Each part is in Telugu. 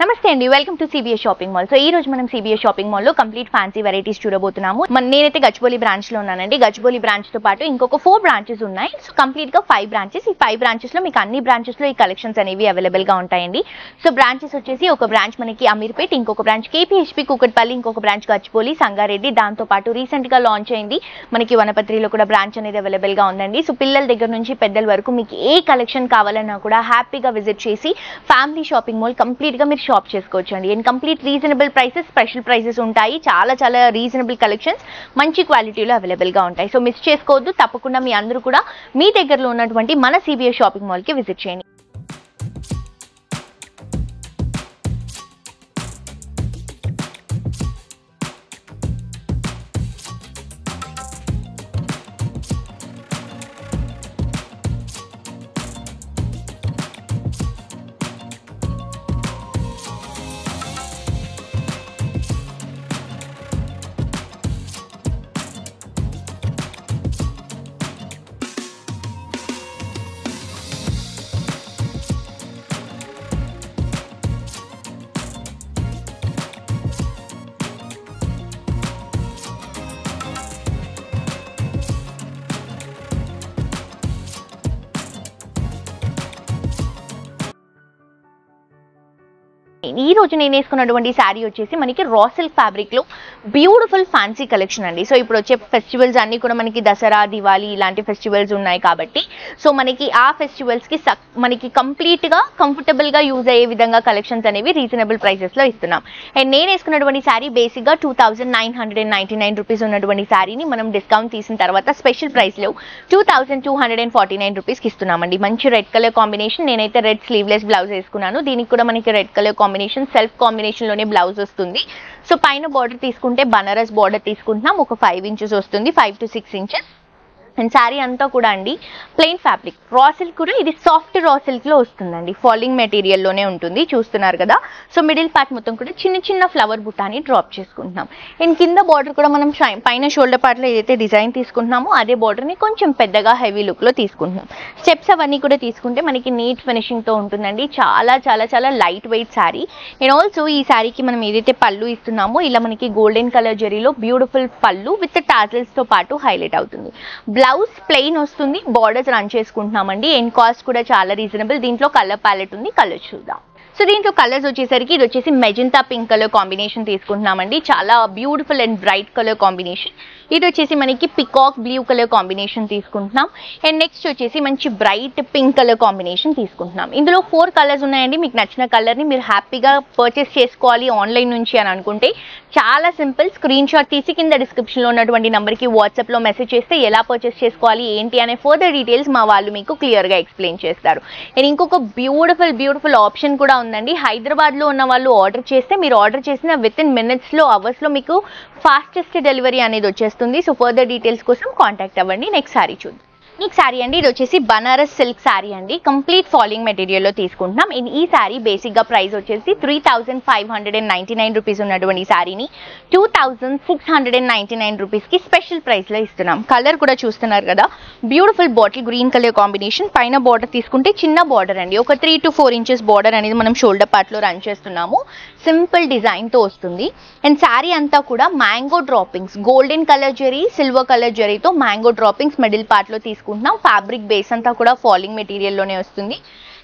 నమస్తే అండి, welcome to CBS shopping mall. So ఈ రోజు మనం సిబిఎస్ షాపింగ్ మాల్ లో కంప్లీట్ ఫ్యాన్సీ వెరైటీస్ చూడబోతున్నాము. నేనైతే గచ్చిబౌలి బ్రాంచ్ లో ఉన్నానండి. గచ్చిబౌలి బ్రాంచ్ తో పాటు ఇంకొక 4 బ్రాంచెస్ ఉన్నాయి. సో కంప్లీట్ గా 5 బ్రాంచెస్. ఈ 5 బ్రాంచెస్ లో మీకు అన్ని బ్రాంచెస్ లో ఈ కలెక్షన్స్ అనేవి అవైలబుల్ గా ఉంటాయండి. సో బ్రాంచెస్ వచ్చేసి ఒక బ్రాంచ్ మనకి అమీర్పేట్, ఇంకొక బ్రాంచ్ కేపీహెచ్పీ కూకట్పల్లి, ఇంకొక బ్రాంచ్ గచ్చిబౌలి, సంగారెడ్డి. దాంతో పాటు రీసెంట్ గా లాంచ్ అయింది మనకి వనపత్రిలో కూడా బ్రాంచ్ అనేది అవైలబుల్ గా ఉందండి. సో పిల్లల దగ్గర నుంచి పెద్దల వరకు మీకు ఏ కలెక్షన్ కావాలన్నా కూడా హ్యాపీగా విజిట్ చేసి ఫ్యామిలీ షాపింగ్ మాల్ కంప్లీట్ గా మీరు షాప్ చేసుకోవచ్చు అండి. And complete reasonable prices, special prices ఉంటాయి. చాలా రీజనబుల్ కలెక్షన్స్ మంచి క్వాలిటీలో అవైలబుల్ గా ఉంటాయి. సో మిస్ చేసుకోవద్దు. తప్పకుండా మీ అందరూ కూడా మీ దగ్గరలో ఉన్నటువంటి మన సిబిఎస్ షాపింగ్ మాల్ కి విజిట్ చేయండి. ఈ రోజు నేను వేసుకున్నటువంటి శారీ వచ్చేసి మనకి రా సిల్క్ ఫ్యాబ్రిక్ లో బ్యూటిఫుల్ ఫ్యాన్సీ కలెక్షన్ అండి. సో ఇప్పుడు వచ్చే ఫెస్టివల్స్ అన్ని కూడా మనకి దసరా, దివాళీ ఇలాంటి ఫెస్టివల్స్ ఉన్నాయి కాబట్టి సో మనకి ఆ ఫెస్టివల్స్ కి మనకి కంప్లీట్ గా కంఫర్టబుల్ గా యూజ్ అయ్యే విధంగా కలెక్షన్స్ అనేవి రీజనబుల్ ప్రైసెస్ లో ఇస్తున్నాం. అండ్ నేను వేసుకున్నటువంటి శారీ బేసిక్ గా 2999 రూపీస్ ఉన్నటువంటి శారీని మనం డిస్కౌంట్ తీసిన తర్వాత స్పెషల్ ప్రైస్ లో 2249 రూపీస్ కి ఇస్తున్నామండి. మంచి రెడ్ కలర్ కాంబినేషన్. నేనైతే రెడ్ స్లీవ్లెస్ బ్లౌజ్ వేసుకున్నాను. దీనికి కూడా మనకి red colour combination self combination లోనే బ్లౌజ్ వస్తుంది. సో పైన బార్డర్ తీసుకుంటే బనారస్ బార్డర్ తీసుకుంటున్నాం. ఒక 5 ఇంచెస్ వస్తుంది, 5 to 6 ఇంచెస్. అండ్ శారీ అంతా కూడా అండి ప్లెయిన్ ఫ్యాబ్రిక్. రా సిల్క్ కూడా ఇది సాఫ్ట్ రా సిల్క్ లో వస్తుందండి. ఫాలింగ్ మెటీరియల్ లోనే ఉంటుంది, చూస్తున్నారు కదా. సో మిడిల్ పార్ట్ మొత్తం కూడా చిన్న ఫ్లవర్ బుట్టాని డ్రాప్ చేసుకుంటున్నాం. అండ్ కింద బార్డర్ కూడా మనం పైన షోల్డర్ పార్ట్ లో ఏదైతే డిజైన్ తీసుకుంటున్నామో అదే బార్డర్ ని కొంచెం పెద్దగా హెవీ లుక్ లో తీసుకుంటున్నాం. స్టెప్స్ అవన్నీ కూడా తీసుకుంటే మనకి నీట్ ఫినిషింగ్ తో ఉంటుందండి. చాలా light weight sari. And also ఈ శారీకి మనం ఏదైతే పళ్ళు ఇస్తున్నామో ఇలా మనకి గోల్డెన్ కలర్ జరీలో బ్యూటిఫుల్ పళ్ళు విత్ టాజిల్స్ తో పాటు హైలైట్ అవుతుంది. బ్లౌజ్ ప్లెయిన్ వస్తుంది, బార్డర్స్ రన్ చేసుకుంటున్నామండి. అండ్ కాస్ట్ కూడా చాలా రీజనబుల్. దీంట్లో కలర్ ప్యాలెట్ ఉంది, కలర్ చూద్దాం. సో దీంట్లో కలర్స్ వచ్చేసరికి ఇది వచ్చేసి మెజెంటా పింక్ కలర్ కాంబినేషన్ తీసుకుంటున్నామండి. చాలా beautiful and bright colour combination. ఇది వచ్చేసి మనకి పికాక్ బ్లూ కలర్ కాంబినేషన్ తీసుకుంటున్నాం. అండ్ నెక్స్ట్ వచ్చేసి మంచి బ్రైట్ పింక్ కలర్ కాంబినేషన్ తీసుకుంటున్నాం. ఇందులో 4 కలర్స్ ఉన్నాయండి. మీకు నచ్చిన కలర్ని మీరు హ్యాపీగా పర్చేస్ చేసుకోవాలి ఆన్లైన్ నుంచి అని అనుకుంటే చాలా సింపుల్. స్క్రీన్ షాట్ తీసి కింద డిస్క్రిప్షన్లో ఉన్నటువంటి నెంబర్కి వాట్సాప్లో మెసేజ్ చేస్తే ఎలా పర్చేస్ చేసుకోవాలి ఏంటి అనే ఫర్దర్ డీటెయిల్స్ మా వాళ్ళు మీకు క్లియర్గా ఎక్స్ప్లెయిన్ చేస్తారు. అండ్ ఇంకొక బ్యూటిఫుల్ ఆప్షన్ కూడా ఉందండి. హైదరాబాద్లో ఉన్న వాళ్ళు ఆర్డర్ చేస్తే మీరు ఆర్డర్ చేసిన విత్ ఇన్ మినిట్స్లో అవర్స్లో మీకు ఫాస్టెస్ట్ డెలివరీ అనేది వచ్చేస్తుంది. సో ఫర్దర్ డీటెయిల్స్ కోసం కాంటాక్ట్ అవ్వండి. నెక్స్ట్ శారీ చూద్దాం. నెక్స్ట్ శారీ అండి ఇది వచ్చేసి బనారస్ సిల్క్ శారీ అండి. కంప్లీట్ ఫాలింగ్ మెటీరియల్లో తీసుకుంటున్నాం. ఈ శారీ బేసిక్గా ప్రైస్ వచ్చేసి 3599 రూపీస్ ఉన్నటువంటి శారీని 2699 రూపీస్కి స్పెషల్ ప్రైస్లో ఇస్తున్నాం. కలర్ కూడా చూస్తున్నారు కదా, beautiful bottle green colour combination. పైన బార్డర్ తీసుకుంటే చిన్న బార్డర్ అండి, ఒక 3 to 4 ఇంచెస్ బార్డర్ అనేది మనం షోల్డర్ పార్ట్లో రన్ చేస్తున్నాము. సింపుల్ డిజైన్తో వస్తుంది. అండ్ శారీ అంతా కూడా mango droppings, golden colour zari, silver colour జరీతో మ్యాంగో డ్రాపింగ్స్ మిడిల్ పార్ట్లో తీసుకుంటున్నాం. ఫ్యాబ్రిక్ బేస్ అంతా కూడా ఫాలింగ్ మెటీరియల్లోనే వస్తుంది.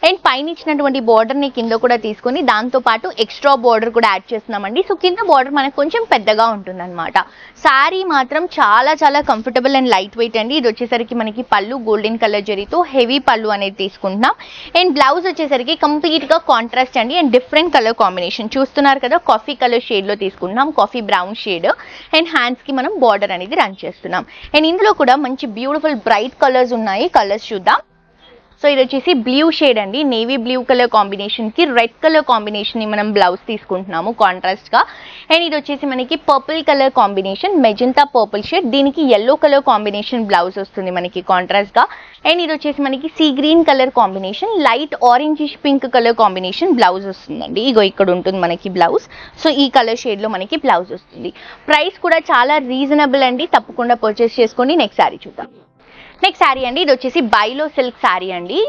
అండ్ పైన ఇచ్చినటువంటి బార్డర్ని కింద కూడా తీసుకొని దాంతో పాటు ఎక్స్ట్రా బార్డర్ కూడా యాడ్ చేస్తున్నామండి. సో కింద బార్డర్ మనకు కొంచెం పెద్దగా ఉంటుందన్నమాట. శారీ మాత్రం చాలా కంఫర్టబుల్ అండ్ లైట్ వెయిట్ అండి. ఇది వచ్చేసరికి మనకి పళ్ళు గోల్డెన్ కలర్ జరీతో హెవీ పళ్ళు అనేది తీసుకుంటున్నాం. అండ్ బ్లౌజ్ వచ్చేసరికి కంప్లీట్గా కాంట్రాస్ట్ అండి. అండ్ డిఫరెంట్ కలర్ కాంబినేషన్ చూస్తున్నారు కదా, కాఫీ కలర్ షేడ్లో తీసుకుంటున్నాం, కాఫీ బ్రౌన్ షేడ్. అండ్ హ్యాండ్స్కి మనం బార్డర్ అనేది రన్ చేస్తున్నాం. అండ్ ఇందులో కూడా మంచి బ్యూటిఫుల్ బ్రైట్ కలర్స్ ఉన్నాయి. కలర్స్ చూద్దాం. సో ఇది వచ్చేసి బ్లూ షేడ్ అండి, నేవీ బ్లూ కలర్ కాంబినేషన్కి రెడ్ కలర్ కాంబినేషన్ని మనం బ్లౌజ్ తీసుకుంటున్నాము కాంట్రాస్ట్గా. అండ్ ఇది వచ్చేసి మనకి purple colour combination, magenta purple shade, దీనికి ఎల్లో కలర్ కాంబినేషన్ బ్లౌజ్ వస్తుంది మనకి కాంట్రాస్ట్గా. అండ్ ఇది వచ్చేసి మనకి sea green colour combination, light orangish pink colour combination blouse వస్తుందండి. ఇగో ఇక్కడ ఉంటుంది మనకి బ్లౌజ్. సో ఈ కలర్ షేడ్లో మనకి బ్లౌజ్ వస్తుంది. ప్రైస్ కూడా చాలా రీజనబుల్ అండి, తప్పకుండా పర్చేస్ చేసుకోండి. నెక్స్ట్ శారీ చూద్దాం. నెక్స్ట్ శారీ అండి, ఇది వచ్చేసి బైలో సిల్క్ శారీ అండి.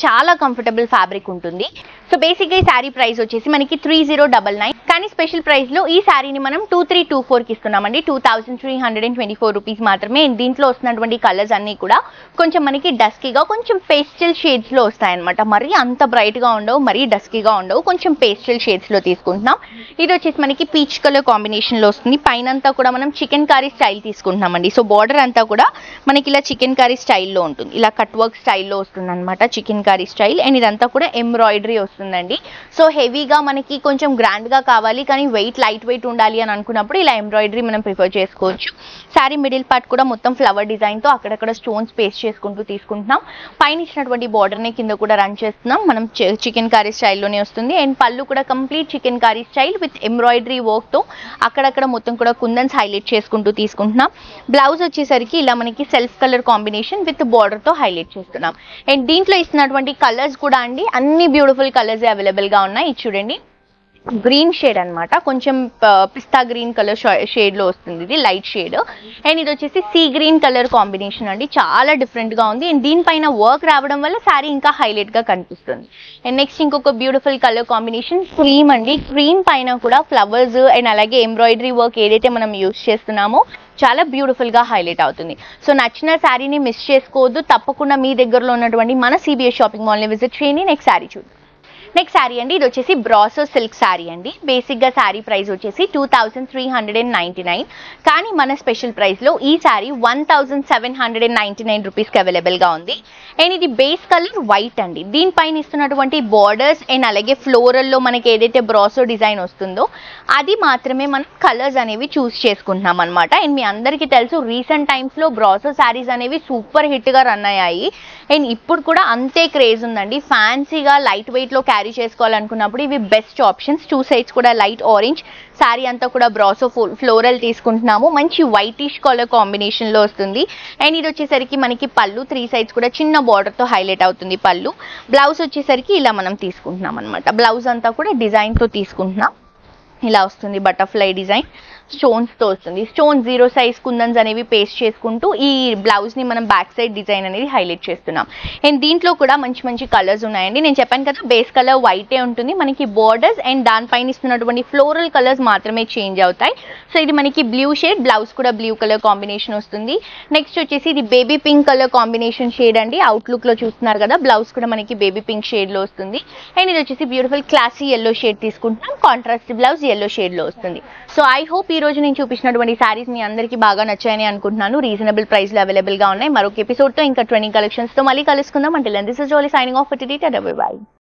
చాలా కంఫర్టబుల్ ఫ్యాబ్రిక్ ఉంటుంది. సో బేసిక్గా ఈ శారీ ప్రైస్ వచ్చేసి మనకి 3099, కానీ స్పెషల్ ప్రైస్లో ఈ శారీని మనం 2324కి ఇస్తున్నామండి. 2324 రూపీస్ మాత్రమే. దీంట్లో వస్తున్నటువంటి కలర్స్ అన్నీ కూడా కొంచెం మనకి డస్కీగా, కొంచెం పేస్టల్ షేడ్స్లో వస్తాయన్నమాట. మరీ అంత బ్రైట్గా ఉండవు, మరీ డస్కీగా ఉండవు, కొంచెం పేస్టల్ షేడ్స్లో తీసుకుంటున్నాం. ఇది వచ్చేసి మనకి పీచ్ కలర్ కాంబినేషన్లో వస్తుంది. పైన అంతా కూడా మనం చికెన్ కర్రీ స్టైల్ తీసుకుంటున్నామండి. సో బార్డర్ అంతా కూడా మనకి ఇలా చికెన్ కర్రీ స్టైల్లో ఉంటుంది, ఇలా కట్ వర్క్ స్టైల్లో వస్తుంది అనమాట, చికెన్ కర్రీ స్టైల్. అండ్ ఇదంతా కూడా ఎంబ్రాయిడరీ వస్తుందండి. సో హెవీగా మనకి కొంచెం గ్రాండ్గా కావాలి కానీ వెయిట్ లైట్ వెయిట్ ఉండాలి అని అనుకున్నప్పుడు ఇలా ఎంబ్రాయిడరీ మనం ప్రిఫర్ చేసుకోవచ్చు. శారీ మిడిల్ పార్ట్ కూడా మొత్తం ఫ్లవర్ డిజైన్తో అక్కడక్కడ స్టోన్స్ పేస్ట్ చేసుకుంటూ తీసుకుంటున్నాం. పైన ఇచ్చినటువంటి బార్డర్ని కింద కూడా రన్ చేస్తున్నాం. మనం చికెన్ కర్రీ స్టైల్లోనే వస్తుంది. అండ్ పళ్ళు కూడా complete chicken curry style with embroidery వర్క్తో అక్కడక్కడ మొత్తం కూడా కుందన్స్ హైలైట్ చేసుకుంటూ తీసుకుంటున్నాం. బ్లౌజ్ వచ్చేసరికి ఇలా మనకి సెల్ఫ్ కలర్ కాంబినేషన్ విత్ బార్డర్తో హైలైట్ చేస్తున్నాం. అండ్ దీంట్లో ఇస్తున్నటువంటి కలర్స్ కూడా అండి అన్ని బ్యూటిఫుల్ కలర్స్ అవైలబుల్గా ఉన్నాయి. ఇది చూడండి, గ్రీన్ షేడ్ అనమాట, కొంచెం పిస్తా గ్రీన్ కలర్ షేడ్ లో వస్తుంది, ఇది లైట్ షేడ్. అండ్ ఇది వచ్చేసి సీ గ్రీన్ కలర్ కాంబినేషన్ అండి, చాలా డిఫరెంట్ గా ఉంది. అండ్ దీనిపైన వర్క్ రావడం వల్ల శారీ ఇంకా హైలైట్ గా కనిపిస్తుంది. అండ్ నెక్స్ట్ ఇంకొక బ్యూటిఫుల్ కలర్ కాంబినేషన్ క్రీమ్ అండి. క్రీమ్ పైన కూడా ఫ్లవర్స్ అండ్ అలాగే ఎంబ్రాయిడరీ వర్క్ ఏదైతే మనం యూస్ చేస్తున్నామో చాలా బ్యూటిఫుల్ గా హైలైట్ అవుతుంది. సో నచ్చిన శారీని మిస్ చేసుకోవద్దు, తప్పకుండా మీ దగ్గరలో ఉన్నటువంటి మన సిబిఎస్ షాపింగ్ మాల్ని విజిట్ చేయండి. నెక్స్ట్ శారీ చూద్దాం. నెక్స్ట్ శారీ అండి, ఇది వచ్చేసి బ్రాసో సిల్క్ శారీ అండి. బేసిక్గా శారీ ప్రైస్ వచ్చేసి 2399, కానీ మన స్పెషల్ ప్రైస్లో ఈ శారీ 1799 రూపీస్కి అవైలబుల్గా ఉంది. అండ్ ఇది బేస్ కలర్ వైట్ అండి. దీనిపైన ఇస్తున్నటువంటి బార్డర్స్ అండ్ అలాగే ఫ్లోరల్లో మనకి ఏదైతే బ్రాసో డిజైన్ వస్తుందో అది మాత్రమే మనం కలర్స్ అనేవి చూస్ చేసుకుంటున్నాం అనమాట. అండ్ మీ అందరికీ తెలుసు రీసెంట్ టైమ్స్లో బ్రాసో శారీస్ అనేవి సూపర్ హిట్గా రన్ అయ్యాయి. అండ్ ఇప్పుడు కూడా అంతే క్రేజ్ ఉందండి. ఫ్యాన్సీగా లైట్ వెయిట్లో క్యారీ చేసుకోవాలనుకున్నప్పుడు ఇవి బెస్ట్ ఆప్షన్స్. 2 సైడ్స్ కూడా లైట్ ఆరెంజ్, శారీ అంతా కూడా బ్రాసో ఫ్లోరల్ తీసుకుంటున్నాము. మంచి వైటిష్ కలర్ కాంబినేషన్లో వస్తుంది. అండ్ ఇది వచ్చేసరికి మనకి పళ్ళు 3 సైడ్స్ కూడా చిన్న బార్డర్తో హైలైట్ అవుతుంది పళ్ళు. బ్లౌజ్ వచ్చేసరికి ఇలా మనం తీసుకుంటున్నాం అనమాట. బ్లౌజ్ అంతా కూడా డిజైన్తో తీసుకుంటున్నాం. ఇలా వస్తుంది, బటర్ఫ్లై డిజైన్ స్టోన్స్తో వస్తుంది. స్టోన్ 0 సైజ్ కుందన్స్ అనేవి పేస్ట్ చేసుకుంటూ ఈ బ్లౌజ్ని మనం బ్యాక్ సైడ్ డిజైన్ అనేది హైలైట్ చేస్తున్నాం. అండ్ దీంట్లో కూడా మంచి మంచి కలర్స్ ఉన్నాయండి. నేను చెప్పాను కదా బేస్ కలర్ వైటే ఉంటుంది, మనకి బార్డర్స్ అండ్ దానిపైన ఇస్తున్నటువంటి ఫ్లోరల్ కలర్స్ మాత్రమే చేంజ్ అవుతాయి. సో ఇది మనకి బ్లూ షేడ్, బ్లౌజ్ కూడా బ్లూ కలర్ కాంబినేషన్ వస్తుంది. నెక్స్ట్ వచ్చేసి ఇది baby pink colour combination shade అండి. అవుట్లుక్లో చూస్తున్నారు కదా, బ్లౌజ్ కూడా మనకి బేబీ పింక్ షేడ్లో వస్తుంది. అండ్ ఇది వచ్చేసి బ్యూటిఫుల్ క్లాసీ ఎల్లో షేడ్ తీసుకుంటున్నాం. కాంట్రాస్ట్ బ్లౌజ్ ఎల్లో షేడ్లో వస్తుంది. సో ఐ హోప్ ఈ రోజు నేను చూపించినటువంటి సారీస్ మీ అందరికీ బాగా నచ్చాయని అనుకుంటున్నాను. రీజనబుల్ ప్రైస్లో అవైలబుల్గా ఉన్నాయి. మరొక ఎపిసోడ్తో ఇంకా ట్రెండింగ్ కలెక్షన్స్తో మళ్ళీ కలుసుకుందాం. అంటే this is Jolie signing off for today. By.